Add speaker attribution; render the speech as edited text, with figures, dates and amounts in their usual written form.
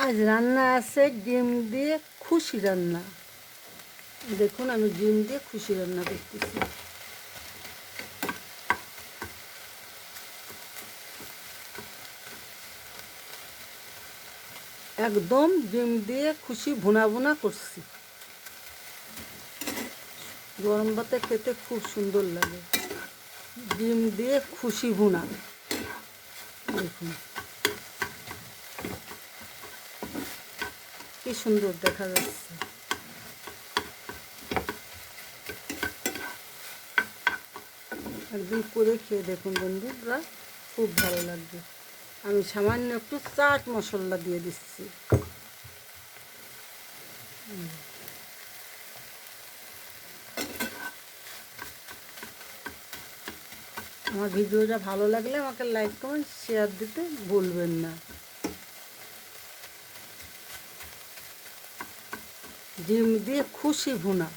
Speaker 1: আজ রান্না আছে ডিম দিয়ে খুশি রান্না। দেখুন আমি ডিম দিয়ে খুশি রান্না করতেছি। একদম ডিম দিয়ে খুশি ভুনা ভুনা করছি। গরম ভাতে খেতে খুব সুন্দর লাগে। ডিম দিয়ে খুশি ভুনা দেখুন কি সুন্দর দেখা যাচ্ছে। একদিন করে খেয়ে দেখুন বন্ধুরা, খুব ভালো লাগবে। আমি সামান্য একটু চাট মশলা দিয়ে দিচ্ছি। আমার ভিডিওটা ভালো লাগলে আমাকে লাইক কমেন্ট শেয়ার দিতে ভুলবেন না। ডিম দিয়ে খুশি ভুনা।